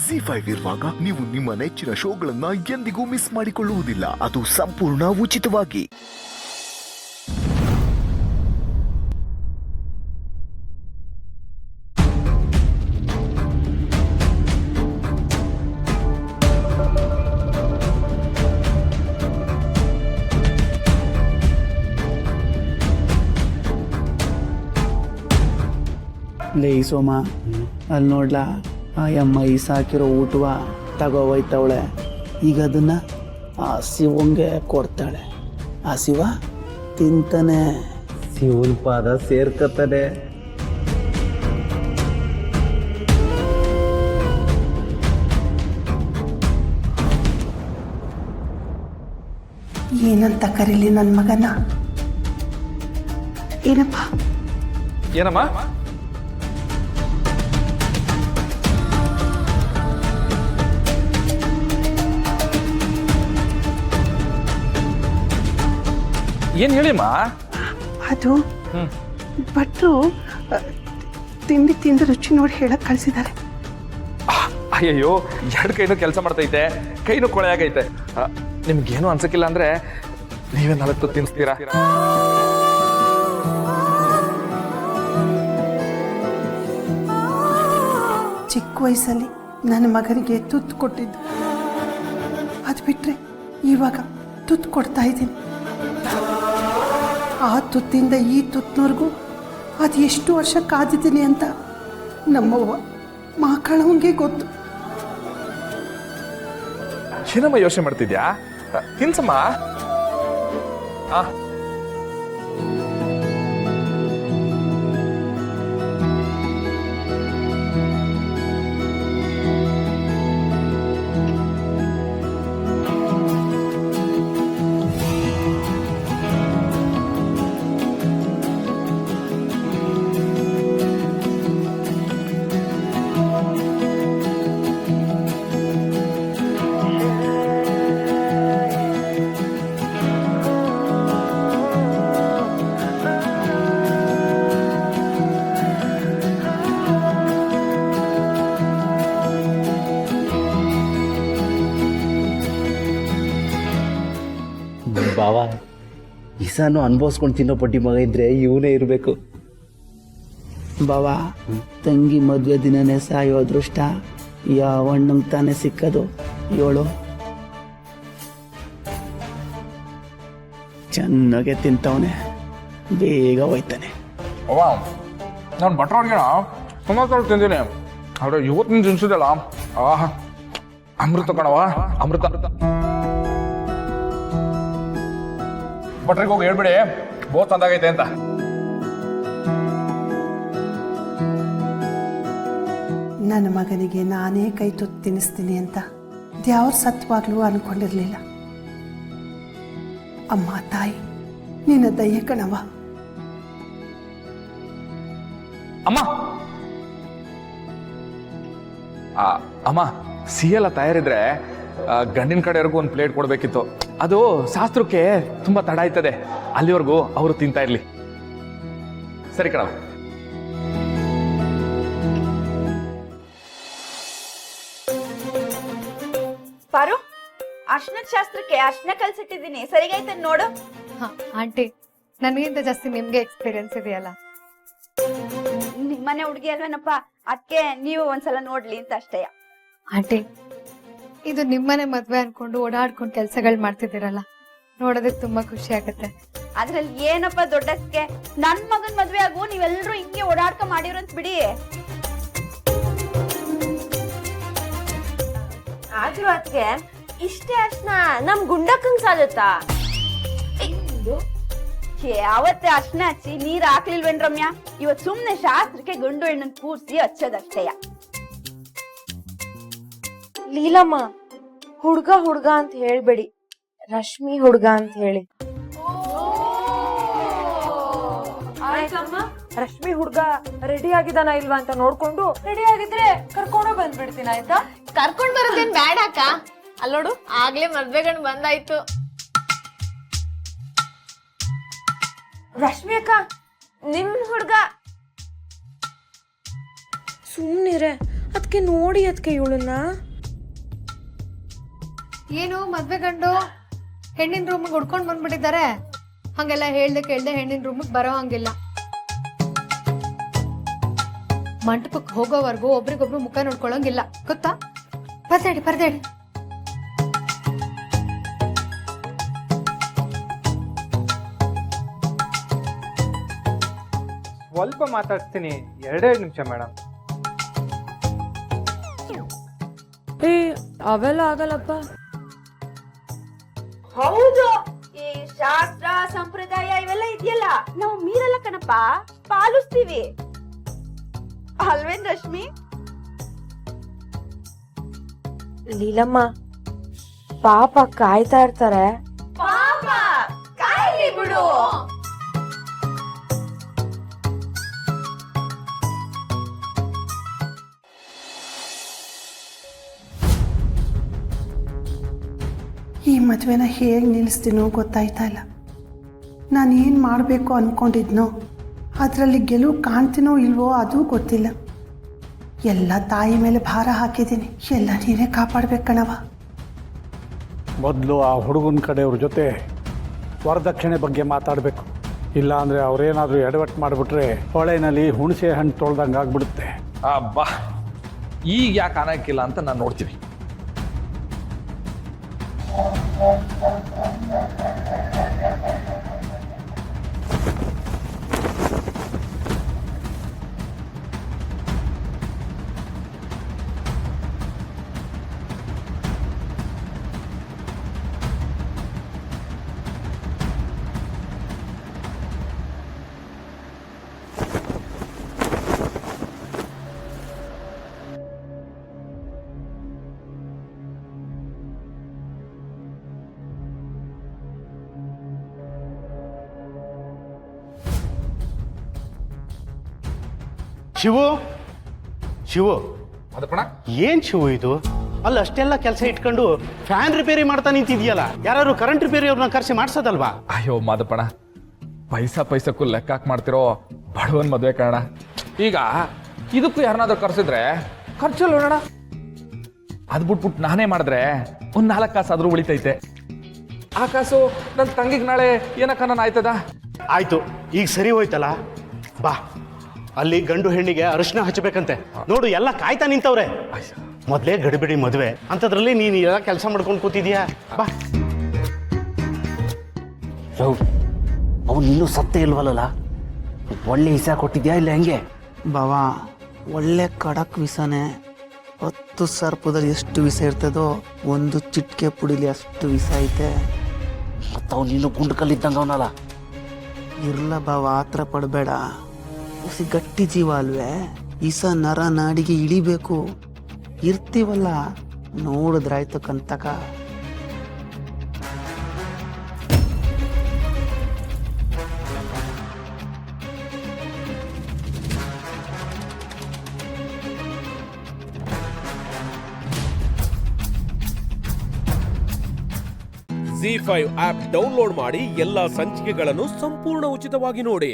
ZEE5 ಇರುವಾಗ ನೀವು ನಿಮ್ಮ ನೆಚ್ಚಿನ ಶೋಗಳನ್ನ ಎಂದಿಗೂ ಮಿಸ್ ಮಾಡಿಕೊಳ್ಳುವುದಿಲ್ಲ. ಅದು ಸಂಪೂರ್ಣ ಉಚಿತವಾಗಿ. ಲೇ ಸೋಮ, ಅಲ್ಲಿ ನೋಡ್ಲಾ ಆ ಅಮ್ಮ ಈ ಸಾಕಿರೋ ಊಟವ ತಗೋ ಹೋಯ್ತವಳೆ. ಈಗ ಅದನ್ನು ಆ ಶಿವಂಗೆ ಕೊಡ್ತಾಳೆ. ಆ ಶಿವ ತಿಂತಾನೆ. ಶಿವನ್ ಪಾದ ಸೇರ್ಕತಾನೆ. ಏನಂತ ಕರೀಲಿ ನನ್ನ ಮಗನ? ಏನಪ್ಪ? ಏನಮ್ಮ? ಏನ್ ಹೇಳಿಮ್ಮ? ಅದು ಭಟ್ರು ತಿಂಡಿ ತಿಂದು ರುಚಿ ನೋಡಿ ಹೇಳಕ್ ಕಳ್ಸಿದ್ದಾರೆ. ಅಯ್ಯಯ್ಯೋ, ಎರಡು ಕೈನೂ ಕೆಲಸ ಮಾಡ್ತೈತೆ, ಕೈನೂ ಕೊಳೆ ಆಗೈತೆ. ನಿಮ್ಗೇನು ಅನ್ಸಕ್ಕಿಲ್ಲ ಅಂದ್ರೆ ನೀವೇ 4 ತಿನ್ಸ್ತೀರಾ? ಚಿಕ್ಕ ವಯಸ್ಸಲ್ಲಿ ನನ್ನ ಮಗನಿಗೆ ತುತ್ತು ಕೊಟ್ಟಿದ್ದು. ಅದು ಬಿಟ್ರೆ ಇವಾಗ ತುತ್ತು ಕೊಡ್ತಾ ಇದ್ದೀನಿ. ಆ ತುತ್ತಿಂದ ಈ ತುತ್ತಿನವರೆಗೂ ಅದು ಎಷ್ಟು ವರ್ಷ ಕಾದಿದ್ದೀನಿ ಅಂತ ನಮ್ಮವ್ವ ಮಕ್ಕಳವಂಗೆ ಗೊತ್ತು. ಏನಮ್ಮ ಯೋಚನೆ ಮಾಡ್ತಿದ್ಯಾ? ತಿನ್ಸಮ್ಮ. ಬಾವ, ಇಸಾನು ಅನ್ಭವಿಸ್ಕೊಂಡು ತಿನ್ನೋ ಪಟ್ಟಿ ಮಗ ಇದ್ರೆ ಇವನೇ ಇರಬೇಕು. ಬಾವಾ, ತಂಗಿ ಮದುವೆ ದಿನನೇ ಸಾಯೋ ಅದೃಷ್ಟ ಯಾವ ಅಣ್ಣಂಗೆ ತಾನೇ ಸಿಕ್ಕದು ಹೇಳು. ಚೆನ್ನಾಗೆ ತಿಂತವನೆ, ಬೇಗ ಹೋಯ್ತಾನೆ. ಅವ್ವ, ನಾನು ಭಟ್ರವ್ರಿಗೆ ಸುಮಾರು ತಿಂತೀನಿ, ಆದ್ರೆ ಇವತ್ತಿನ ತಿನ್ಸಿದಲ್ಲ ಅಮೃತ ಕಣವ, ಅಮೃತ. ಭಟ್ರಿಗೆ ಹೋಗಿ ಹೇಳ್ಬಿಡಿ ಬಹುತ್ ತಂದಾಗೈತೆ ಅಂತ. ನನ್ನ ಮಗನಿಗೆ ನಾನೇ ಕೈ ತುತ್ತು ತಿನ್ನಿಸ್ತೀನಿ ಅಂತ ದ್ಯಾವ್ರ ಸತ್ವಾಗ್ಲೂ ಅನ್ಕೊಂಡಿರ್ಲಿಲ್ಲ. ಅಮ್ಮ ತಾಯಿ ನಿನ್ನ ದಯೆ ಕಣವ. ಅಮ್ಮ ಅಮ್ಮ, ಸಿಹಿ ಎಲ್ಲ ತಯಾರಿದ್ರೆ ಗಂಡಿನ ಕಡೆವರೆಗೂ ಒಂದು ಪ್ಲೇಟ್ ಕೊಡ್ಬೇಕಿತ್ತು. ಅದು ಶಾಸ್ತ್ರಕ್ಕೆ ತುಂಬಾ ತಡ ಆಯ್ತದೆ, ಅಲ್ಲಿವರೆಗೂ ಅವರು ತಿಂತಾ ಇರ್ಲಿ. ಸರಿ ಕಣ. ಪಾರು, ಅರ್ಶನದ ಶಾಸ್ತ್ರಕ್ಕೆ ಅರ್ಶನ ಕಲ್ಸಿಟ್ಟಿದ್ದೀನಿ, ಸರಿಗೈತೆ ನೋಡು. ಆಂಟಿ, ನನಗಿಂತ ಜಾಸ್ತಿ ನಿಮ್ಗೆ ಎಕ್ಸ್ಪೀರಿಯನ್ಸ್ ಇದೆಯಲ್ಲ. ನಿಮ್ಮನೆ ಹುಡುಗಿ ಅಲ್ವೇನಪ್ಪ, ಅದಕ್ಕೆ ನೀವು ಒಂದ್ಸಲ ನೋಡ್ಲಿ ಅಂತ ಅಷ್ಟೇ. ಆಂಟಿ, ಇದು ನಿಮ್ಮನೆ ಮದ್ವೆ ಅನ್ಕೊಂಡು ಓಡಾಡ್ಕೊಂಡು ಕೆಲ್ಸಗಳು ಮಾಡ್ತಿದ್ದೀರಲ್ಲ, ನೋಡೋದಕ್ಕೆ ತುಂಬಾ ಖುಷಿ ಆಗುತ್ತೆ. ಅದ್ರಲ್ಲಿ ಏನಪ್ಪ ದೊಡ್ಡಕ್ಕೆ? ನನ್ ಮಗನ್ ಮದ್ವೆ ಆಗು, ನೀವೆಲ್ರೂ ಹಿಂಗೆ ಓಡಾಡ್ಕ ಮಾಡಿರಂತ ಬಿಡಿ. ಆದ್ರೂ ಅದಕ್ಕೆ ಇಷ್ಟೇ ಅರ್ಶನ ನಮ್ ಗುಂಡಕ್ಕಂಗ್ ಸಾಲತ್ತಾ? ಅವತ್ತೆ ಅರ್ಶನ ಹಚ್ಚಿ ನೀರ್ ಹಾಕ್ಲಿಲ್ವೇನ್ ರಮ್ಯಾ? ಇವತ್ ಸುಮ್ನೆ ಶಾಸ್ತ್ರಕ್ಕೆ ಗಂಡು ಹೆಣ್ಣನ್ ಕೂರ್ಸಿ ಹಚ್ಚೋದಷ್ಟೇಯ. ಲೀಲಮ್ಮ, ಹುಡ್ಗ ಹುಡ್ಗ ಅಂತ ಹೇಳ್ಬೇಡಿ, ರಶ್ಮಿ ಹುಡ್ಗ ಅಂತ ಹೇಳಿ. ರಶ್ಮಿ ಹುಡ್ಗ ರೆಡಿ ಆಗಿದಾನ ಇಲ್ವಾ ಅಂತ ನೋಡ್ಕೊಂಡು, ರೆಡಿ ಆಗಿದ್ರೆ ಕರ್ಕೊಂಡು ಬಂದ್ಬಿಡ್ತೀನಿ, ಆಯ್ತಾ? ಕರ್ಕೊಂಡ್ ಬರೋದೇನ್ ಬೇಡ ಅಕ್ಕ. ಅಲ್ಲೋಡು, ಆಗ್ಲೇ ಮದ್ವೆ ಗಂಡು ಬಂದಾಯ್ತು. ರಶ್ಮಿ ಅಕ್ಕ, ನಿಮ್ ಹುಡ್ಗ ಸುಮ್ನಿರೆ, ಅದಕ್ಕೆ ನೋಡಿ ಅದಕ್ಕೆ ಇವಳನ್ನ ಏನು ಮದ್ವೆ ಗಂಡು ಹೆಣ್ಣಿನ ರೂಮಿಗೆ ಹುಡ್ಕೊಂಡ್ ಬಂದ್ಬಿಟ್ಟಿದ್ದಾರೆ. ಹಂಗೆಲ್ಲ ಹೇಳ್ದೆ ಕೇಳ್ದೆ ಹೆಣ್ಣಿನ ರೂಮಿಗೆ ಬರೋ ಹಂಗಿಲ್ಲ. ಮಂಟಪಕ್ಕೆ ಹೋಗೋವರೆಗೂ ಒಬ್ರಿಗೊಬ್ರು ಮುಖ ನೋಡ್ಕೊಳಂಗಿಲ್ಲ ಗೊತ್ತಾ? ಪರದೇಡಿ ಪರದೇಡಿ. ಸ್ವಲ್ಪ ಮಾತಾಡ್ತೀನಿ, 2 ನಿಮಿಷ ಮೇಡಮ್. ಏ ಅವೆಲ್ಲ ಆಗಲ್ಲಪ್ಪ. ಹೌದು, ಈ ಶಾಸ್ತ್ರ ಸಂಪ್ರದಾಯ ಇವೆಲ್ಲ ಇದೆಯಲ್ಲ ನಾವು ಮೀರಲ್ಲ ಕಣಪ್ಪ, ಪಾಲಿಸ್ತೀವಿ ಅಲ್ವೇನ್ ರಶ್ಮಿ? ಲೀಲಮ್ಮ ಪಾಪ ಕಾಯ್ತಾ ಇರ್ತಾರೆ. ಪಾಪ ಕಾಯ್ಲಿ ಬಿಡು. ಈ ಮದುವೆನ ಹೇಗೆ ನಿಲ್ಲಿಸ್ತೀನೋ ಗೊತ್ತಾಯ್ತಾ ಇಲ್ಲ. ನಾನು ಏನು ಮಾಡಬೇಕು ಅಂದ್ಕೊಂಡಿದ್ನೋ ಅದರಲ್ಲಿ ಗೆಲುವು ಕಾಣ್ತೀನೋ ಇಲ್ವೋ ಅದು ಗೊತ್ತಿಲ್ಲ. ಎಲ್ಲ ತಾಯಿ ಮೇಲೆ ಭಾರ ಹಾಕಿದ್ದೀನಿ. ಎಲ್ಲ ನೀನೇ ಕಾಪಾಡ್ಬೇಕು ಕಣವ. ಮೊದಲು ಆ ಹುಡುಗನ ಕಡೆಯವ್ರ ಜೊತೆ ವರದಕ್ಷಿಣೆ ಬಗ್ಗೆ ಮಾತಾಡಬೇಕು. ಇಲ್ಲಾಂದರೆ ಅವರೇನಾದರೂ ಎಡವಟ್ಟು ಮಾಡಿಬಿಟ್ರೆ ಹೊಳೆನಲ್ಲಿ ಹುಣಸೆ ಹಣ್ಣು ತೊಳ್ದಂಗೆ ಆಗ್ಬಿಡುತ್ತೆ. ಅಬ್ಬಾ, ಈಗ ಯಾಕೆ ಅನ್ನಕ್ಕಿಲ್ಲ ಅಂತ ನಾನು ನೋಡ್ತೀನಿ. ಶಿವು ಅದಪ್ಪಣ, ಏನ್ ಶಿವು ಇದು? ಅಲ್ಲ, ಅಷ್ಟೆಲ್ಲ ಕೆಲಸ ಇಟ್ಕೊಂಡು ಫ್ಯಾನ್ ರಿಪೇರಿ ಮಾಡ್ತಾ ನಿಂತಿದ್ಯಲ್ಲ. ಯಾರು ಕರೆಂಟ್ ರಿಪೇರಿ ಅವ್ರನ್ನ ಕರೆಸಿ ಮಾಡ್ಸೋದಲ್ವಾ? ಅಯ್ಯೋ ಮಾದಪ್ಪಣ, ಪೈಸಕ್ಕೂ ಲೆಕ್ಕ ಹಾಕಿ ಮಾಡ್ತಿರೋ ಬಡವನ್ ಮದುವೆ ಕಾರಣ. ಈಗ ಇದಕ್ಕೂ ಯಾರನ್ನಾದ್ರೂ ಕರ್ಸಿದ್ರೆ ಖರ್ಚಲ್ಲಿ ನೋಡೋಣ. ಅದ್ ಬಿಟ್ಬಿಟ್ಟು ನಾನೇ ಮಾಡಿದ್ರೆ ಒಂದು 4 ಕಾಸಾದ್ರೂ ಉಳಿತೈತೆ. ಆ ಕಾಸು ನನ್ನ ತಂಗಿಗೆ ನಾಳೆ ಏನಕ್ಕ ನಾನು ಆಯ್ತದ? ಆಯ್ತು, ಈಗ ಸರಿ ಹೋಯ್ತಲ್ಲ. ಬಾ, ಅಲ್ಲಿ ಗಂಡು ಹೆಣ್ಣಿಗೆ ಅರಿಶಿನ ಹಚ್ಚಬೇಕಂತೆ. ನೋಡು, ಎಲ್ಲ ಕಾಯ್ತಾ ನಿಂತವ್ರೆ. ಮೊದಲೇ ಗಡಿಬಿಡಿ ಮದುವೆ ಅಂಥದ್ರಲ್ಲಿ ನೀನು ಎಲ್ಲ ಕೆಲಸ ಮಾಡ್ಕೊಂಡು ಕೂತಿದ್ಯಾ? ಬಾ. ಅವನು ಇನ್ನೂ ಸತ್ತೇ ಇಲ್ವಲ್ಲ? ಒಳ್ಳೆ ಹಿಸ ಕೊಟ್ಟಿದ್ಯಾ ಇಲ್ಲ ಹೆಂಗೆ? ಬಾವಾ, ಒಳ್ಳೆ ಖಡಕ್ ವಿಷನೇ. 10 ಸರ್ಪದಲ್ಲಿ ಎಷ್ಟು ವಿಷ ಇರ್ತದೋ 1 ಚಿಟಿಕೆ ಪುಡಿಲಿ ಅಷ್ಟು ವಿಷ ಐತೆ. ಮತ್ತು ಅವ್ನು ಇನ್ನೂ ಗುಂಡು ಕಲ್ಲಿದ್ದಂಗೆ ಅವನಲ್ಲ. ಇರ್ಲ ಬಾವ, ಆತರ ಪಡಬೇಡ. ಉಸಿ ಗಟ್ಟಿ ಜೀವ ಅಲ್ವೇ? ಇಸ ನರ ನಾಡಿಗೆ ಇಳಿಬೇಕು. ಇರ್ತೀವಲ್ಲ, ನೋಡಿದ್ರಾಯ್ತು ಕಂತಕ. ZEE5 ಆಪ್ ಡೌನ್ಲೋಡ್ ಮಾಡಿ ಎಲ್ಲಾ ಸಂಚಿಕೆಗಳನ್ನು ಸಂಪೂರ್ಣ ಉಚಿತವಾಗಿ ನೋಡಿ.